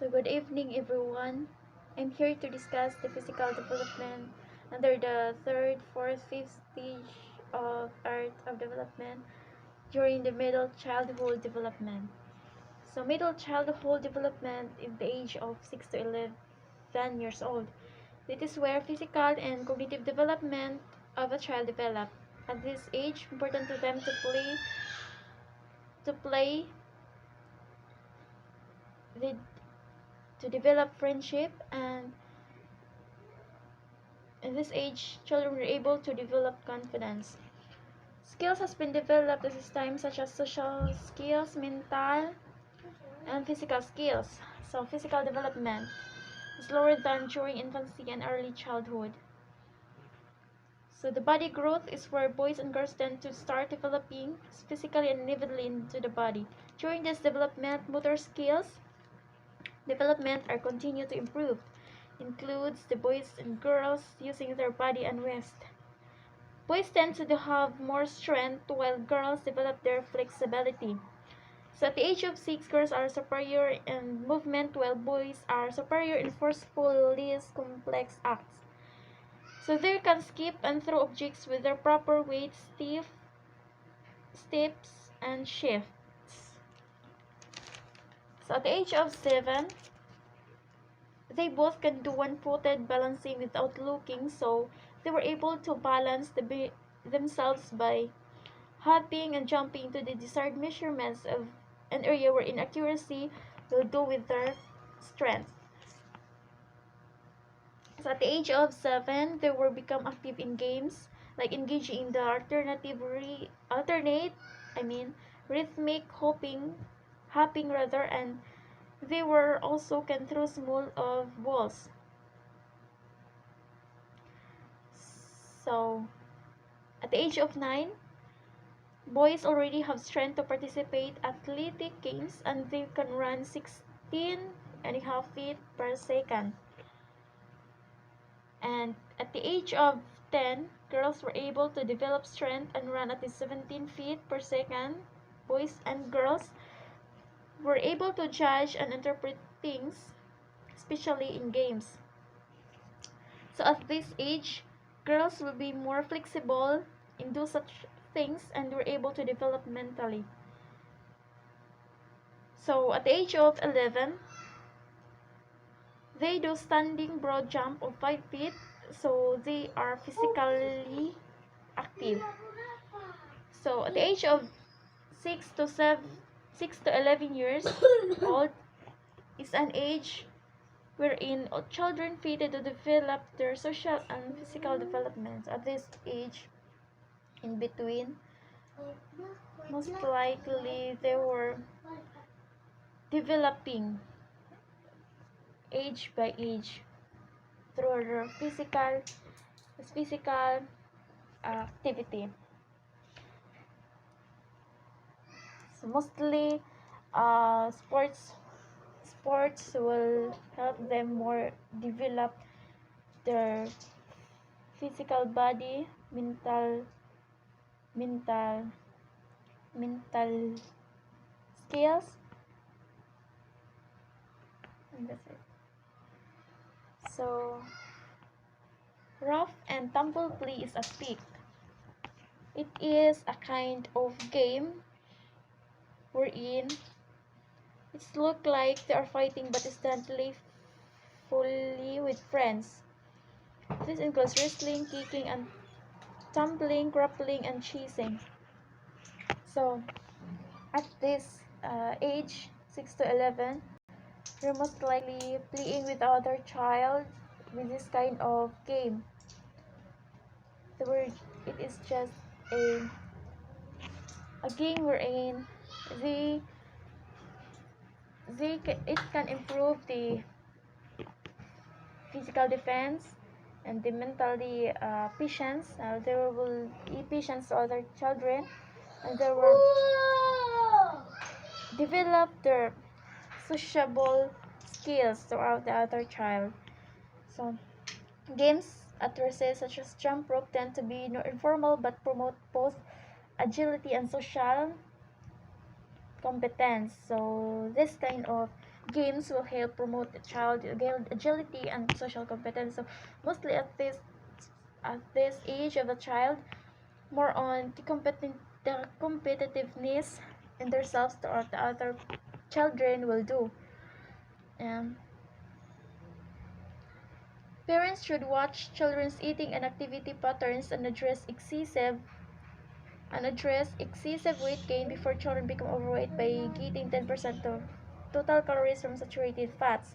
So good evening everyone. I'm here to discuss the physical development under the third, fourth, fifth stage of art of development during the middle childhood development. So middle childhood development is the age of 6 to 11 years old. It is where physical and cognitive development of a child develop. At this age, important to them to play, with, to develop friendship, and in this age, children are able to develop confidence. Skills has been developed at this time such as social skills, mental, and physical skills. So physical development is lower than during infancy and early childhood. So the body growth is where boys and girls tend to start developing physically and unevenly into the body. During this development, motor skills development are continued to improve. Includes the boys and girls using their body and waist. Boys tend to have more strength while girls develop their flexibility. So at the age of 6, girls are superior in movement while boys are superior in forceful, less complex acts. So they can skip and throw objects with their proper weight, steps, and shifts. So at the age of 7, they both can do one-footed balancing without looking, so they were able to balance themselves by hopping and jumping to the desired measurements of an area where inaccuracy will go with their strength. So at the age of 7, they will become active in games, like engaging in the rhythmic hopping rather, and they were also can throw small of balls. So at the age of 9, boys already have strength to participate athletic games and they can run 16.5 feet per second. And at the age of 10, girls were able to develop strength and run at 17 feet per second. Boys and girls were able to judge and interpret things, especially in games. So at this age, girls will be more flexible in do such things and were able to develop mentally. So at the age of 11, they do standing broad jump of 5 feet, so they are physically active. So at the age of 6 to 11 years old is an age wherein children fitted to develop their social and physical developments. At this age, in between, most likely they were developing age by age through their physical activity. So mostly, sports will help them more develop their physical body, mental skills, and that's it. So rough and tumble play is a peak. It is a kind of game wherein it's look like they are fighting but is done fully with friends. This includes wrestling, kicking, and tumbling, grappling, and chasing. So at this age, 6 to 11, you're most likely playing with other child with this kind of game. The word it is just a game wherein it can improve the physical defense and the mentally patience. There will be patience to other children, and they will develop their sociable skills throughout the other child. So games at recess such as jump rope tend to be informal but promote both agility and social competence. So this kind of Games will help promote the child agility and social competence. So mostly at this age of a child, more on the competitiveness in themselves to what the other children will do. Um, Parents should watch children's eating and activity patterns and address excessive weight gain before children become overweight by getting 10% of total calories from saturated fats.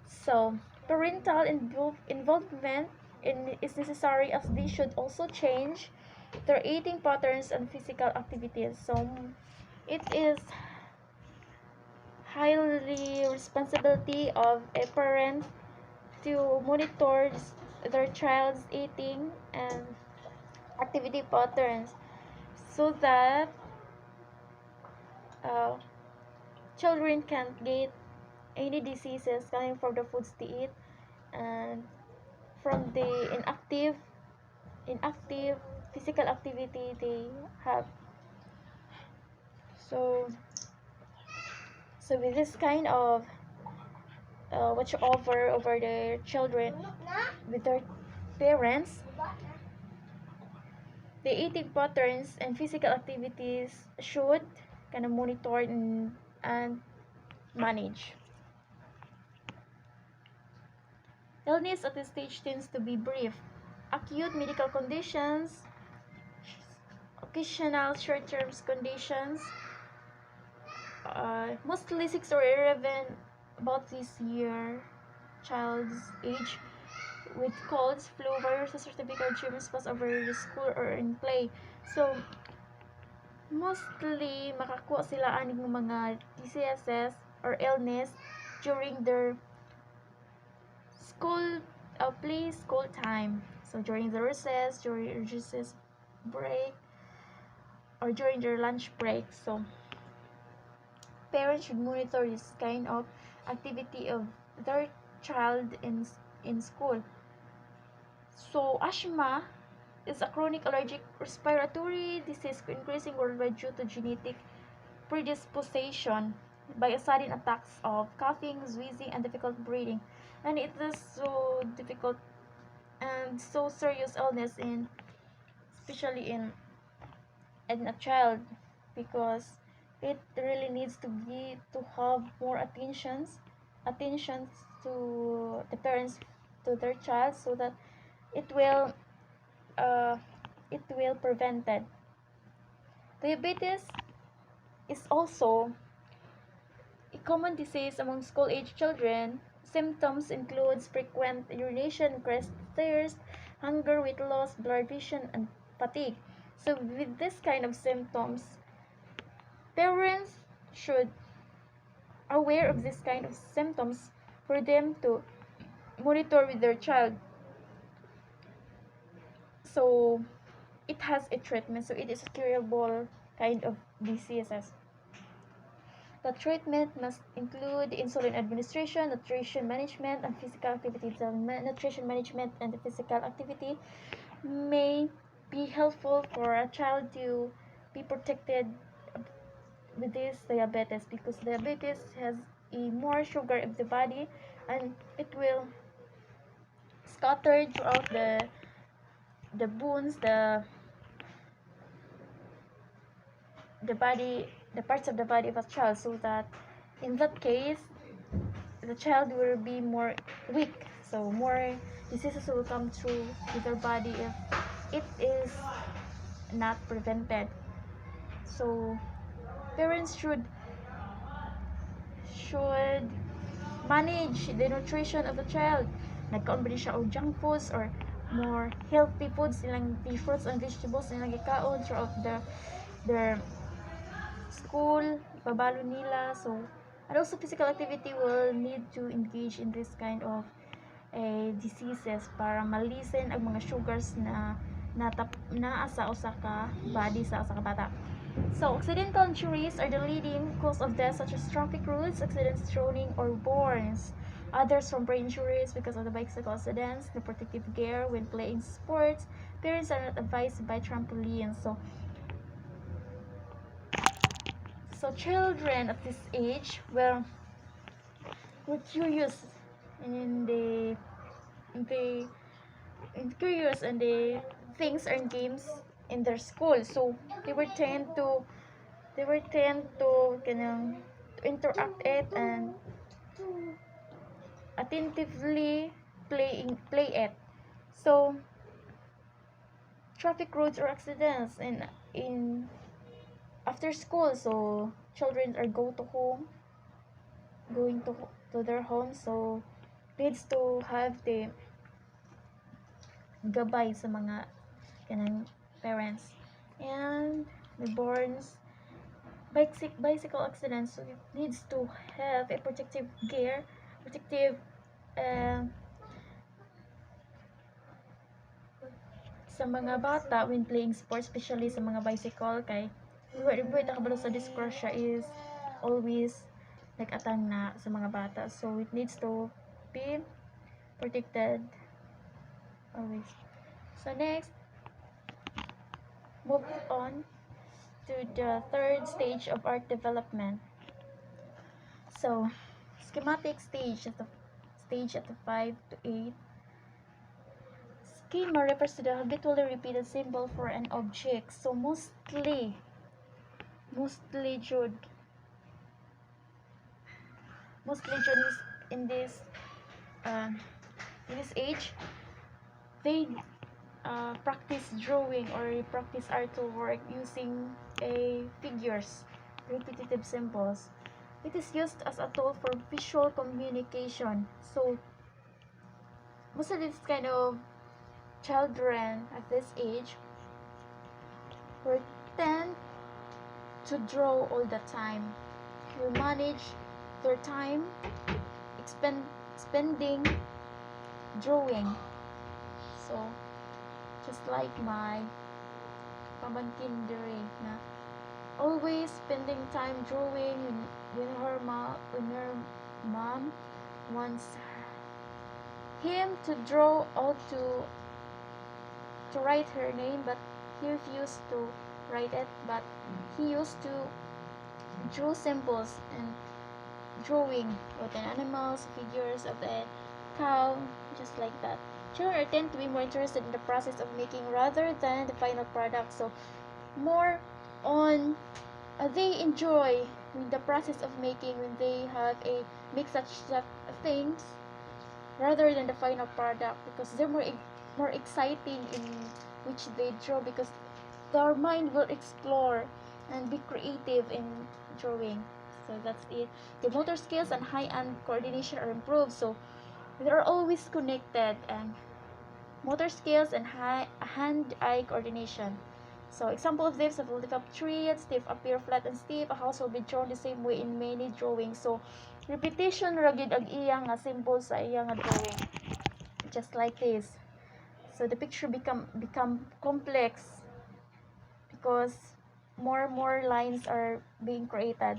So, parental involvement is necessary as they should also change their eating patterns and physical activities. So, it is highly responsibility of a parent to monitor their child's eating and activity patterns so that uh, children can't get any diseases coming from the foods they eat and from the inactive physical activity they have. So so with this kind of watch over their children with their parents, the eating patterns and physical activities should kind of monitor and manage. Illness at this stage tends to be brief. Acute medical conditions, occasional short-term conditions, mostly 6 or 11 about this year child's age, with colds, flu, viruses, or typical germs pass over the school or in play. So, mostly makakuha sila aning mga diseases or illness during their school play school time. So during the recess break, or during their lunch break. So parents should monitor this kind of activity of their child in school. So asthma is a chronic allergic respiratory disease increasing worldwide due to genetic predisposition by a sudden attacks of coughing, wheezing, and difficult breathing. And it is so difficult and so serious illness especially in a child, because it really needs to have more attentions to the parents to their child so that it will uh, it will prevented. Diabetes is also a common disease among school-age children. Symptoms include frequent urination, crest thirst, hunger, weight loss, blurred vision, and fatigue. So with this kind of symptoms, parents should aware of this kind of symptoms for them to monitor with their child. So it has a treatment, so it is a curable kind of diseases. The treatment must include insulin administration, nutrition management, and physical activity. The nutrition management and the physical activity may be helpful for a child to be protected with this diabetes, because diabetes has a more sugar in the body and it will scatter throughout the bones, the body, the parts of the body of a child, so that in that case the child will be more weak, so more diseases will come through with their body if it is not prevented. So parents should manage the nutrition of the child. Nagkaon ba di siya og junk foods or more healthy foods, ilang the fruits and vegetables ilang gikaon throughout their school, ipabalo nila. So and also physical activity will need to engage in this kind of diseases para malisen ang mga sugars na naa sa usa ka body sa usa ka bata. So accidental injuries are the leading cause of death, such as traffic rules, accidents, drowning, or burns. Others from brain injuries because of the bicycle accidents, the protective gear when playing sports. Parents are not advised to buy trampolines. So children at this age will were curious in the curious and the things and games in their school. So they were tend to to interact it and attentively play it. So traffic roads or accidents in after school, so children are going to their home, so needs to have the gabay sa mga kanang parents. And newborns, bicycle accidents, so it needs to have a protective gear, protective uh, sa mga bata when playing sports, especially sa mga bicycle, kay buhay ta kabalo sa disgrasya is always nag-atang na sa mga bata, so it needs to be protected always. So next, move on to the third stage of art development. So schematic stage at the 5 to 8. Schema refers to the habitually repeated symbol for an object. So mostly Jude is in this age, they practice drawing or practice artwork using figures, repetitive symbols. It is used as a tool for visual communication. So most of this kind of children at this age will tend to draw all the time. Will manage their time spending drawing. So just like my pamangkin dere na always spending time drawing when her mom wants him to draw or to write her name, but he refused to write it, but he used to draw symbols and drawing with an animals, figures of a cow, just like that. Children tend to be more interested in the process of making rather than the final product. So more on they enjoy the process of making when they have a make such things rather than the final product, because they're more exciting in which they draw, because their mind will explore and be creative in drawing. So that's it. The motor skills and high-hand coordination are improved, so they're always connected, and motor skills and hand-eye coordination. So example of this: a folded up tree and stiff appear flat and stiff. A house will be drawn the same way in many drawings. So repetition ragid ang iyang nga symbol sa iyang drawing, just like this. So the picture become complex because more lines are being created.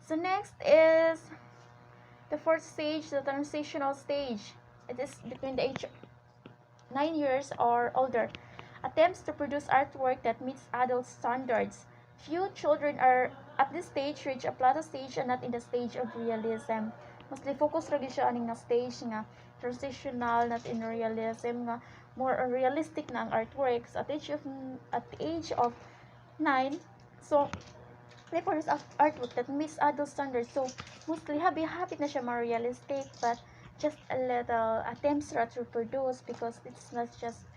So next is the fourth stage, the transitional stage. It is between the age 9 years or older. Attempts to produce artwork that meets adult standards. Few children are at this stage reach a plateau stage and not in the stage of realism. Mostly focus lagi siya aning nga stage nga transitional, not in realism, nga more realistic na ang artworks at the age of 9. So they produce artwork that meets adult standards. So mostly habit na siya more realistic, but just a little attempts to reproduce, because it's not just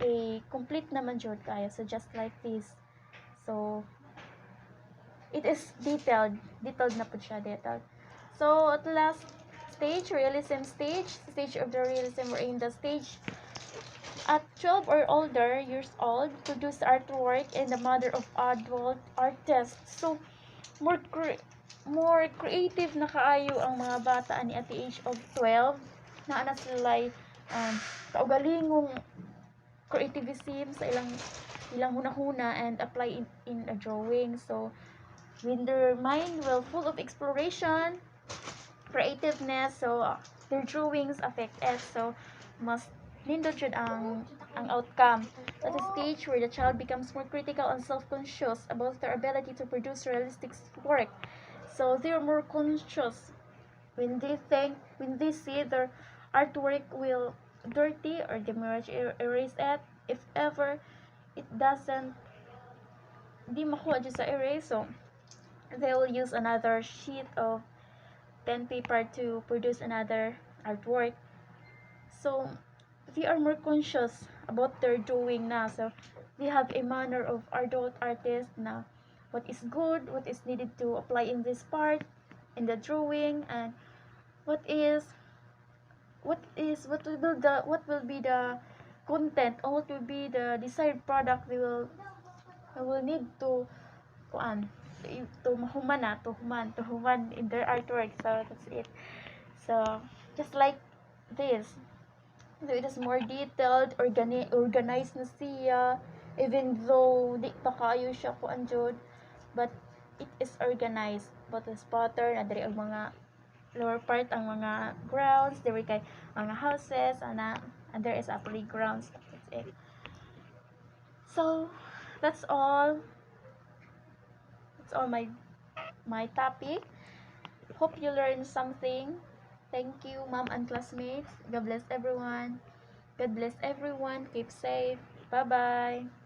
a complete naman jud kaya. So just like this. So it is detailed na po siya, detailed. So at last stage, realism stage of the realism, we're in the stage at 12 or older years old, produce artwork and the mother of adult artists. So more creative na kaayo ang mga bata ani at the age of 12, na ana sila kaugalingong creativism sa ilang hunahuna and apply in a drawing. So when their mind will full of exploration, creativeness, so their drawings affect it. So must nindot jud ang outcome. At a stage where the child becomes more critical and self-conscious about their ability to produce realistic work. So they're more conscious when they see their artwork will dirty or they may erase it. If ever it doesn't di makuha dyan sa erase, so they will use another sheet of pen paper to produce another artwork. So they are more conscious about their drawing na. So they have a manner of adult artist na what is good, what is needed to apply in this part in the drawing, and what will be the content, or what will be the desired product they will need to kuan to human in their artwork. So that's it. So just like this, so it is more detailed, organized na siya, even though di pa kayo siya kuan jud, but it is organized. But as pattern na diri ang mga lower part ang mga grounds, diri kay mga houses ana, and there is a playgrounds. That's it. So that's all my topic. Hope you learned something. Thank you, mom and classmates. God bless everyone. God bless everyone. Keep safe. Bye bye.